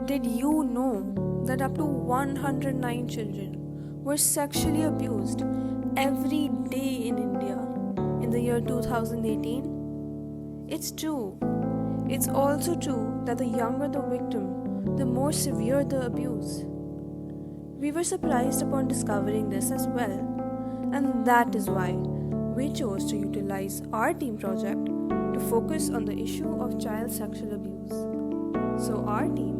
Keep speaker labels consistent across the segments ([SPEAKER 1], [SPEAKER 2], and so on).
[SPEAKER 1] Did you know that up to 109 children were sexually abused every day in India in the year 2018? It's true. It's also true that the younger the victim, the more severe the abuse. We were surprised upon discovering this as well, and that is why we chose to utilize our team project to focus on the issue of child sexual abuse. So our team,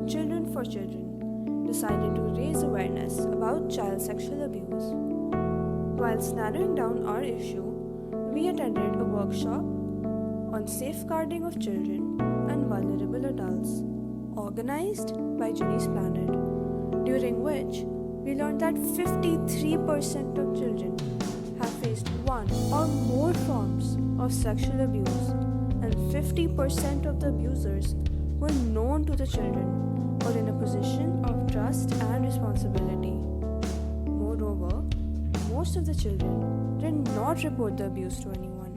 [SPEAKER 1] Children for Children, decided to raise awareness about child sexual abuse. Whilst narrowing down our issue, we attended a workshop on safeguarding of children and vulnerable adults, organized by Ginny's Planet, during which we learned that 53% of children have faced one or more forms of sexual abuse, and 50% of the abusers were known to the children or in a position of trust and responsibility. Moreover, most of the children did not report the abuse to anyone.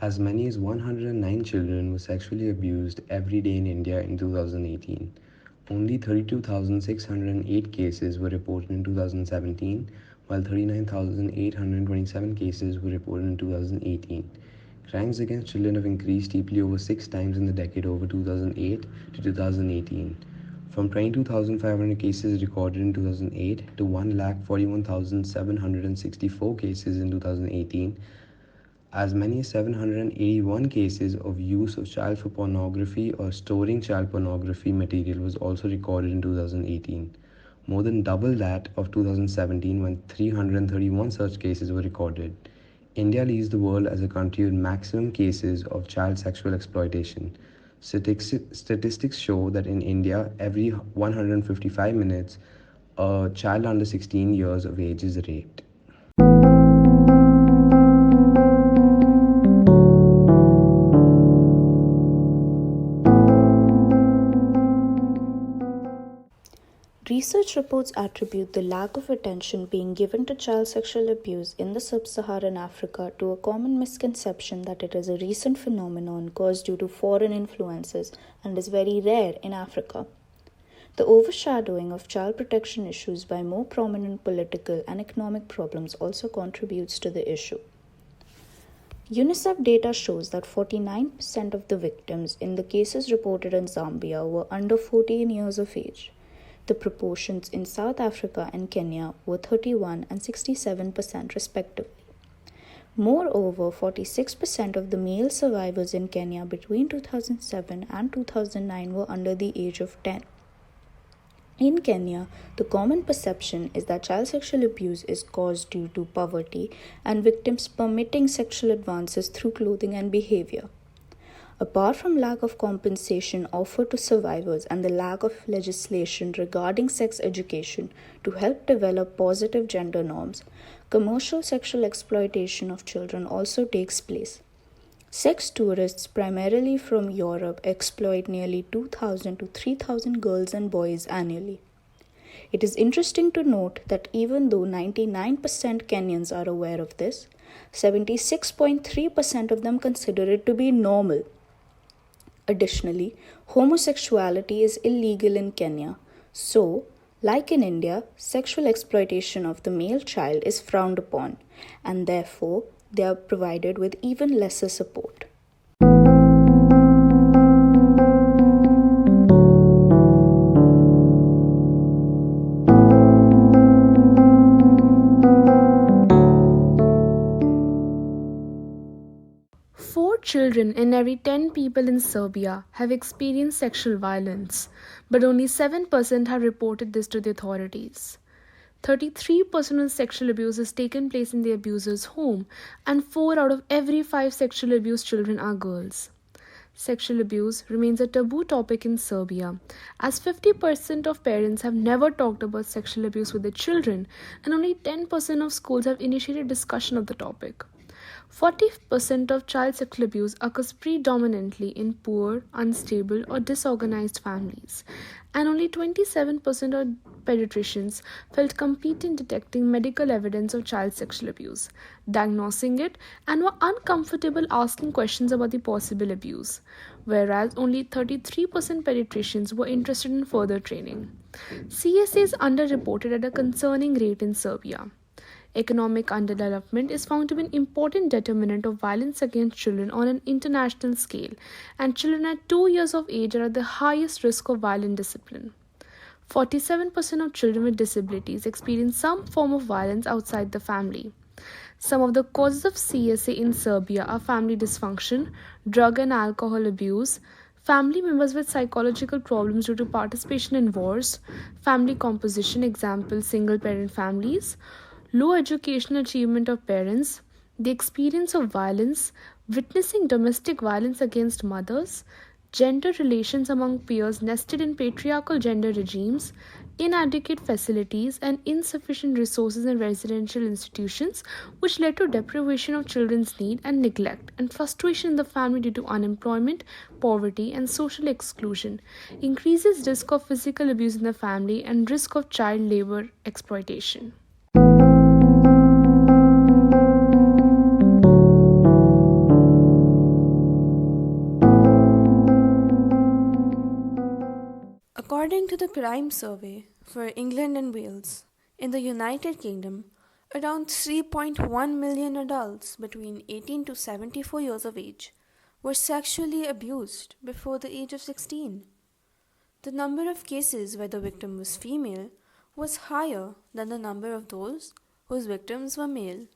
[SPEAKER 2] As many as 109 children were sexually abused every day in India in 2018. Only 32,608 cases were reported in 2017, while 39,827 cases were reported in 2018. Crimes against children have increased steeply over 6 times in the decade over 2008 to 2018. From 22,500 cases recorded in 2008 to 1,41,764 cases in 2018, as many as 781 cases of use of child for pornography or storing child pornography material was also recorded in 2018, more than double that of 2017 when 331 such cases were recorded. India leads the world as a country with maximum cases of child sexual exploitation. Statistics show that in India, every 155 minutes, a child under 16 years of age is raped.
[SPEAKER 3] Research reports attribute the lack of attention being given to child sexual abuse in the sub-Saharan Africa to a common misconception that it is a recent phenomenon caused due to foreign influences and is very rare in Africa. The overshadowing of child protection issues by more prominent political and economic problems also contributes to the issue. UNICEF data shows that 49% of the victims in the cases reported in Zambia were under 14 years of age. The proportions in South Africa and Kenya were 31 and 67% respectively. Moreover, 46% of the male survivors in Kenya between 2007 and 2009 were under the age of 10. In Kenya, the common perception is that child sexual abuse is caused due to poverty and victims permitting sexual advances through clothing and behavior. Apart from lack of compensation offered to survivors and the lack of legislation regarding sex education to help develop positive gender norms, commercial sexual exploitation of children also takes place. Sex tourists, primarily from Europe, exploit nearly 2,000 to 3,000 girls and boys annually. It is interesting to note that even though 99% Kenyans are aware of this, 76.3% of them consider it to be normal. Additionally, homosexuality is illegal in Kenya, so, like in India, sexual exploitation of the male child is frowned upon, and therefore, they are provided with even lesser support.
[SPEAKER 4] Children in every 10 people in Serbia have experienced sexual violence, but only 7% have reported this to the authorities. 33% of sexual abuse has taken place in the abuser's home, and 4 out of every 5 sexually abused children are girls. Sexual abuse remains a taboo topic in Serbia, as 50% of parents have never talked about sexual abuse with their children, and only 10% of schools have initiated discussion of the topic. 40% of child sexual abuse occurs predominantly in poor, unstable, or disorganized families, and only 27% of pediatricians felt competent detecting medical evidence of child sexual abuse, diagnosing it, and were uncomfortable asking questions about the possible abuse, whereas only 33% pediatricians were interested in further training. CSA is underreported at a concerning rate in Serbia. Economic underdevelopment is found to be an important determinant of violence against children on an international scale, and children at 2 years of age are at the highest risk of violent discipline. 47% of children with disabilities experience some form of violence outside the family. Some of the causes of CSA in Serbia are family dysfunction, drug and alcohol abuse, family members with psychological problems due to participation in wars, family composition, example single parent families, low educational achievement of parents, the experience of violence, witnessing domestic violence against mothers, gender relations among peers nested in patriarchal gender regimes, inadequate facilities, and insufficient resources in residential institutions, which led to deprivation of children's need and neglect, and frustration in the family due to unemployment, poverty, and social exclusion, increases risk of physical abuse in the family and risk of child labor exploitation.
[SPEAKER 1] According to the Crime Survey for England and Wales, in the United Kingdom, around 3.1 million adults between 18 to 74 years of age were sexually abused before the age of 16. The number of cases where the victim was female was higher than the number of those whose victims were male.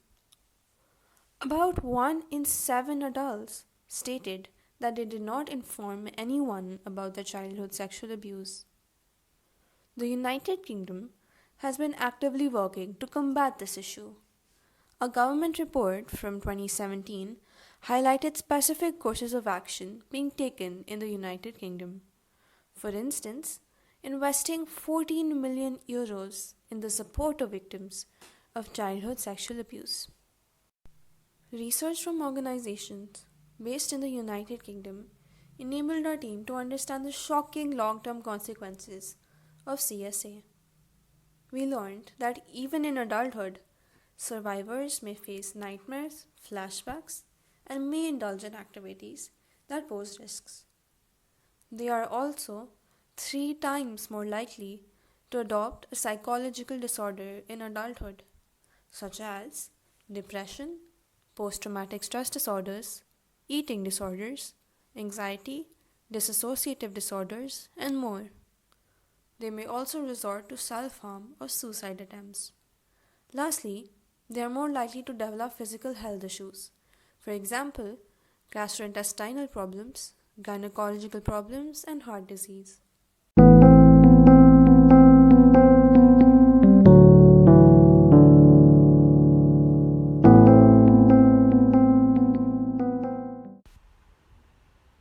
[SPEAKER 1] About 1 in 7 adults stated that they did not inform anyone about their childhood sexual abuse. The United Kingdom has been actively working to combat this issue. A government report from 2017 highlighted specific courses of action being taken in the United Kingdom. For instance, investing 14 million euros in the support of victims of childhood sexual abuse. Research from organizations based in the United Kingdom enabled our team to understand the shocking long-term consequences of CSA. We learned that even in adulthood, survivors may face nightmares, flashbacks, and may indulge in activities that pose risks. They are also 3 times more likely to adopt a psychological disorder in adulthood, such as depression, post-traumatic stress disorders, eating disorders, anxiety, dissociative disorders, and more. They may also resort to self-harm or suicide attempts. Lastly, they are more likely to develop physical health issues. For example, gastrointestinal problems, gynecological problems, and heart disease.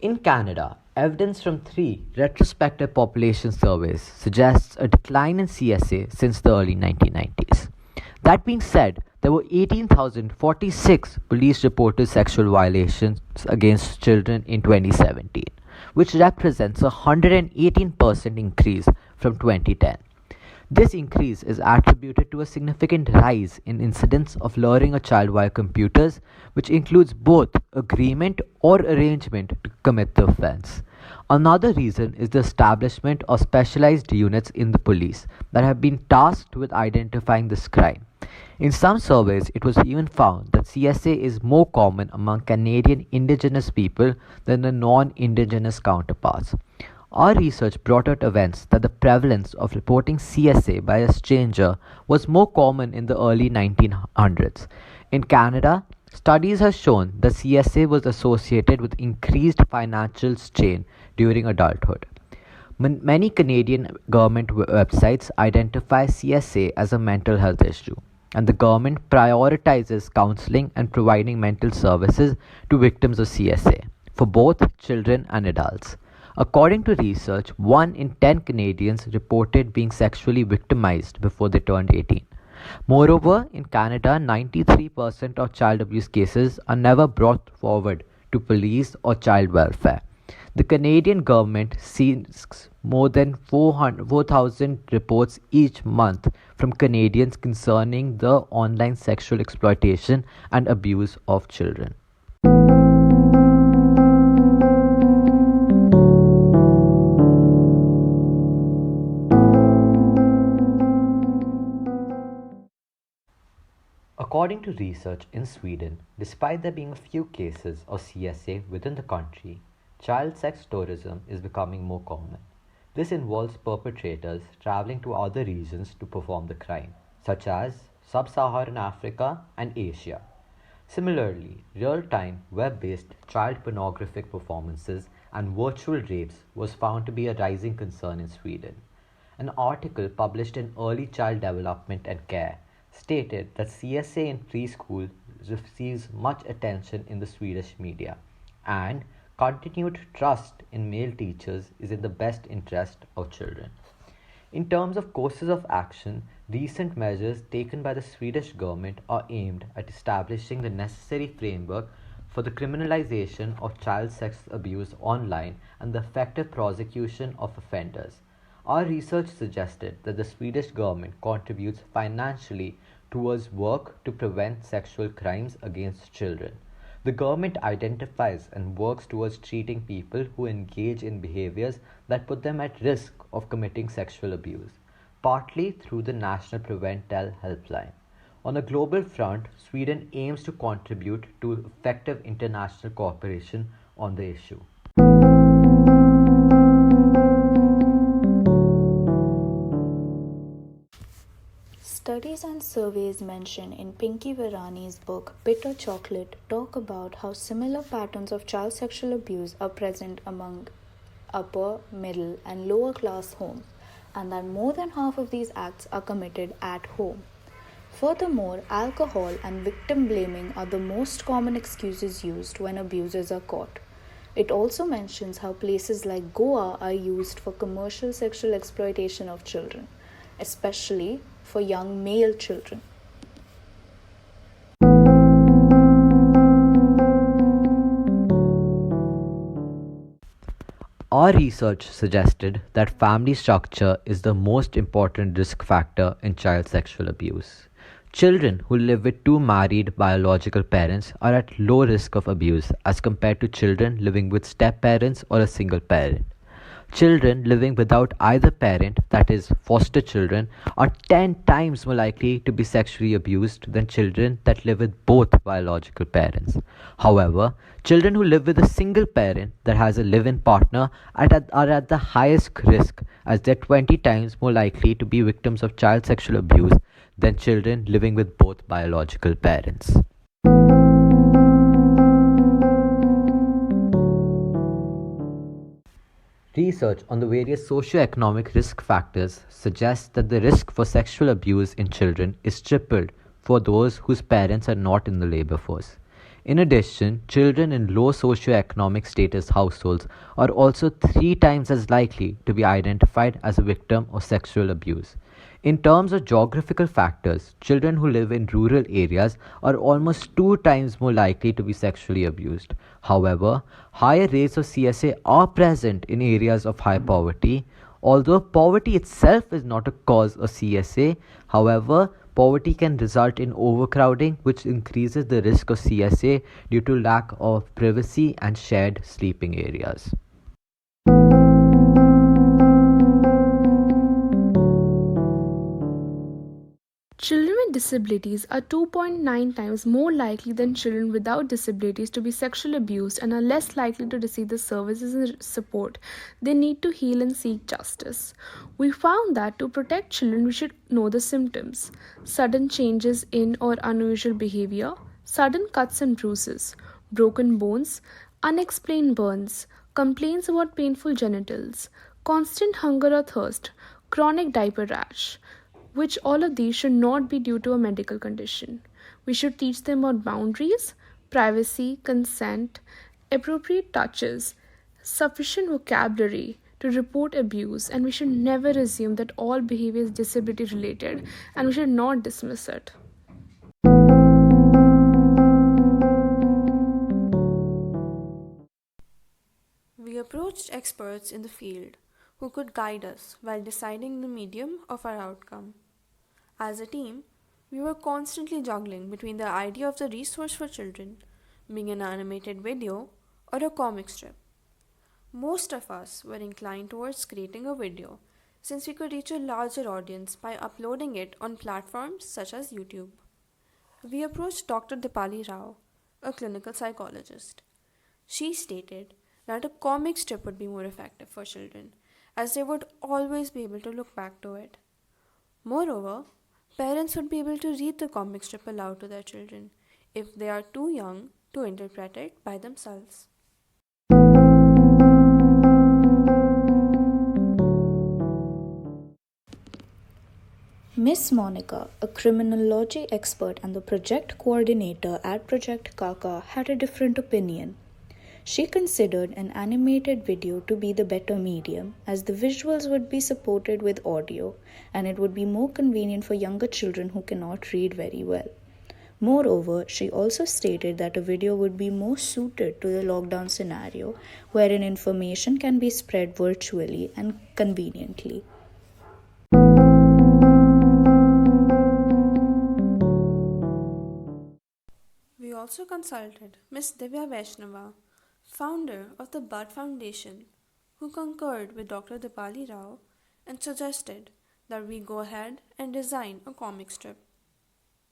[SPEAKER 5] In Canada, evidence from 3 retrospective population surveys suggests a decline in CSA since the early 1990s. That being said, there were 18,046 police reported sexual violations against children in 2017, which represents a 118% increase from 2010. This increase is attributed to a significant rise in incidents of luring a child via computers, which includes both agreement or arrangement to commit the offense. Another reason is the establishment of specialized units in the police that have been tasked with identifying this crime. In some surveys, it was even found that CSA is more common among Canadian Indigenous people than the non-Indigenous counterparts. Our research brought out events that the prevalence of reporting CSA by a stranger was more common in the early 1900s. In Canada, studies have shown that CSA was associated with increased financial strain during adulthood. Many Canadian government websites identify CSA as a mental health issue, and the government prioritizes counseling and providing mental services to victims of CSA for both children and adults. According to research, 1 in 10 Canadians reported being sexually victimized before they turned 18. Moreover, in Canada, 93% of child abuse cases are never brought forward to police or child welfare. The Canadian government sees more than 4,000 reports each month from Canadians concerning the online sexual exploitation and abuse of children. According to research in Sweden, despite there being a few cases of CSA within the country, child sex tourism is becoming more common. This involves perpetrators traveling to other regions to perform the crime, such as Sub-Saharan Africa and Asia. Similarly, real-time web-based child pornographic performances and virtual rapes was found to be a rising concern in Sweden. An article published in Early Child Development and Care stated that CSA in preschool receives much attention in the Swedish media, and continued trust in male teachers is in the best interest of children. In terms of courses of action, recent measures taken by the Swedish government are aimed at establishing the necessary framework for the criminalization of child sex abuse online and the effective prosecution of offenders. Our research suggested that the Swedish government contributes financially towards work to prevent sexual crimes against children. The government identifies and works towards treating people who engage in behaviors that put them at risk of committing sexual abuse, partly through the National Prevent Tell helpline. On a global front, Sweden aims to contribute to effective international cooperation on the issue.
[SPEAKER 3] Studies and surveys mentioned in Pinky Virani's book Bitter Chocolate talk about how similar patterns of child sexual abuse are present among upper, middle, and lower class homes, and that more than half of these acts are committed at home. Furthermore, alcohol and victim blaming are the most common excuses used when abusers are caught. It also mentions how places like Goa are used for commercial sexual exploitation of children, especially for young male children.
[SPEAKER 5] Our research suggested that family structure is the most important risk factor in child sexual abuse. Children who live with two married biological parents are at low risk of abuse as compared to children living with step parents or a single parent. Children living without either parent, that is, foster children, are 10 times more likely to be sexually abused than children that live with both biological parents. However, children who live with a single parent that has a live in partner are at the highest risk, as they're 20 times more likely to be victims of child sexual abuse than children living with both biological parents. Research on the various socioeconomic risk factors suggests that the risk for sexual abuse in children is tripled for those whose parents are not in the labor force. In addition, children in low socioeconomic status households are also 3 times as likely to be identified as a victim of sexual abuse. In terms of geographical factors, children who live in rural areas are almost 2 times more likely to be sexually abused. However, higher rates of CSA are present in areas of high poverty. Although poverty itself is not a cause of CSA, however, poverty can result in overcrowding, which increases the risk of CSA due to lack of privacy and shared sleeping areas.
[SPEAKER 4] Children with disabilities are 2.9 times more likely than children without disabilities to be sexually abused and are less likely to receive the services and support they need to heal and seek justice. We found that to protect children, we should know the symptoms: sudden changes in or unusual behavior, sudden cuts and bruises, broken bones, unexplained burns, complaints about painful genitals, constant hunger or thirst, chronic diaper rash, which all of these should not be due to a medical condition. We should teach them about boundaries, privacy, consent, appropriate touches, sufficient vocabulary to report abuse, and we should never assume that all behavior is disability related, and we should not dismiss it.
[SPEAKER 1] We approach approached experts in the field who could guide us while deciding the medium of our outcome. As a team, we were constantly juggling between the idea of the resource for children being an animated video or a comic strip. Most of us were inclined towards creating a video since we could reach a larger audience by uploading it on platforms such as YouTube. We approached Dr. Dipali Rao, a clinical psychologist. She stated that a comic strip would be more effective for children as they would always be able to look back to it. Moreover, parents would be able to read the comic strip aloud to their children if they are too young to interpret it by themselves.
[SPEAKER 3] Miss Monica, a criminology expert and the project coordinator at Project CACA, had a different opinion. She considered an animated video to be the better medium, as the visuals would be supported with audio and it would be more convenient for younger children who cannot read very well. Moreover, she also stated that a video would be more suited to the lockdown scenario, wherein information can be spread virtually and conveniently.
[SPEAKER 1] We also consulted Miss Divya Vaishnava, founder of the Bud Foundation, who concurred with Dr. Dipali Rao and suggested that we go ahead and design a comic strip.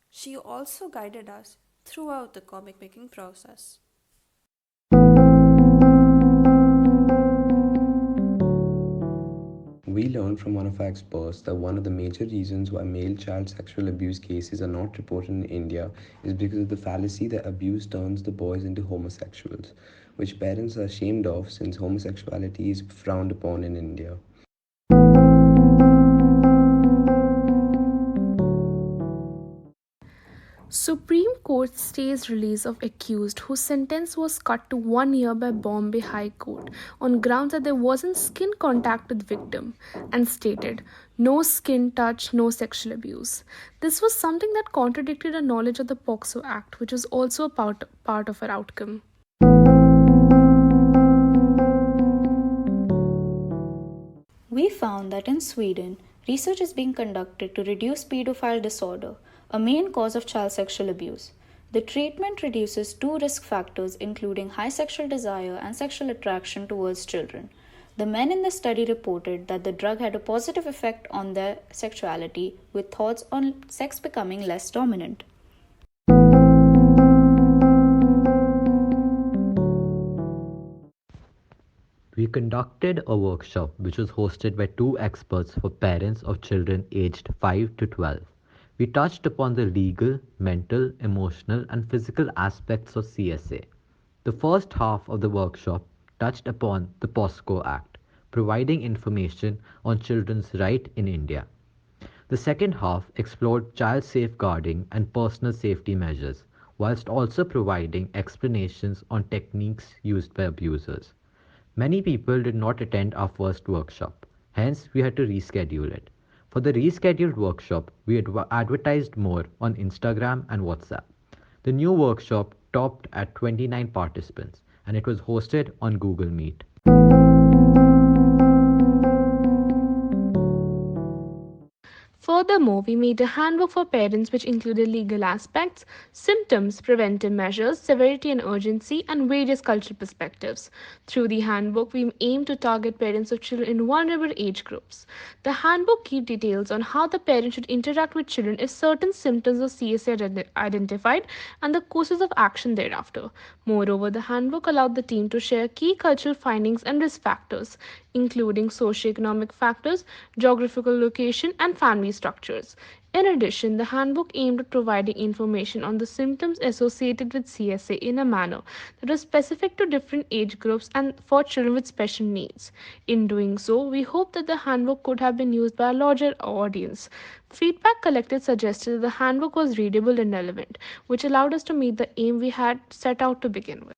[SPEAKER 1] She also guided us throughout the comic making process.
[SPEAKER 2] We learned from one of our experts that one of the major reasons why male child sexual abuse cases are not reported in India is because of the fallacy that abuse turns the boys into homosexuals, which parents are ashamed of since homosexuality is frowned upon in India.
[SPEAKER 4] Supreme Court stays release of accused whose sentence was cut to 1 year by Bombay High Court on grounds that there wasn't skin contact with victim and stated, no skin touch, no sexual abuse. This was something that contradicted our knowledge of the POCSO Act, which was also a part of our outcome.
[SPEAKER 3] We found that in Sweden, research is being conducted to reduce pedophile disorder, a main cause of child sexual abuse. The treatment reduces two risk factors, including high sexual desire and sexual attraction towards children. The men in the study reported that the drug had a positive effect on their sexuality, with thoughts on sex becoming less dominant.
[SPEAKER 5] We conducted a workshop which was hosted by two experts for parents of children aged 5 to 12. We touched upon the legal, mental, emotional, and physical aspects of CSA. The first half of the workshop touched upon the POSCO Act, providing information on children's rights in India. The second half explored child safeguarding and personal safety measures, whilst also providing explanations on techniques used by abusers. Many people did not attend our first workshop, hence we had to reschedule it. For the rescheduled workshop, we advertised more on Instagram and WhatsApp. The new workshop topped at 29 participants and it was hosted on Google Meet.
[SPEAKER 4] Furthermore, we made a handbook for parents which included legal aspects, symptoms, preventive measures, severity and urgency, and various cultural perspectives. Through the handbook, we aim to target parents of children in vulnerable age groups. The handbook gives details on how the parent should interact with children if certain symptoms of CSA are identified and the courses of action thereafter. Moreover, the handbook allowed the team to share key cultural findings and risk factors, including socioeconomic factors, geographical location, and family structures. In addition, the handbook aimed at providing information on the symptoms associated with CSA in a manner that was specific to different age groups and for children with special needs. In doing so, we hope that the handbook could have been used by a larger audience. Feedback collected suggested that the handbook was readable and relevant, which allowed us to meet the aim we had set out to begin with.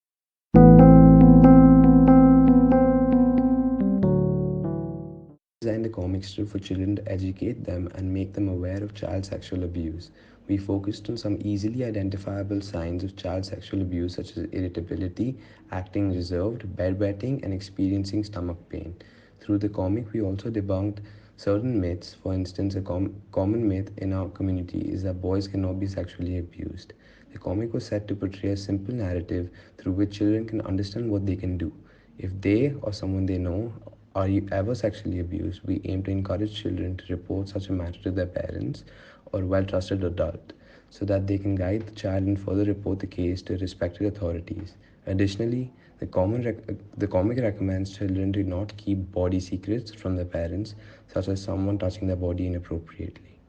[SPEAKER 2] Designed a comic strip for children to educate them and make them aware of child sexual abuse. We focused on some easily identifiable signs of child sexual abuse such as irritability, acting reserved, bedwetting, and experiencing stomach pain. Through the comic, we also debunked certain myths. For instance, a common myth in our community is that boys cannot be sexually abused. The comic was set to portray a simple narrative through which children can understand what they can do. If they or someone they know are ever sexually abused, we aim to encourage children to report such a matter to their parents or well-trusted adult so that they can guide the child and further report the case to respected authorities. Additionally, the comic recommends children to not keep body secrets from their parents, such as someone touching their body inappropriately.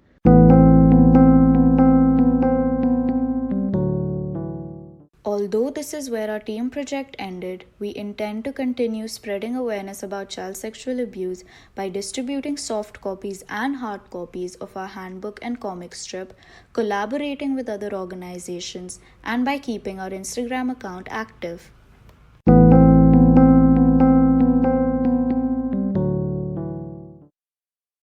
[SPEAKER 3] Although this is where our team project ended, we intend to continue spreading awareness about child sexual abuse by distributing soft copies and hard copies of our handbook and comic strip, collaborating with other organizations, and by keeping our Instagram account active.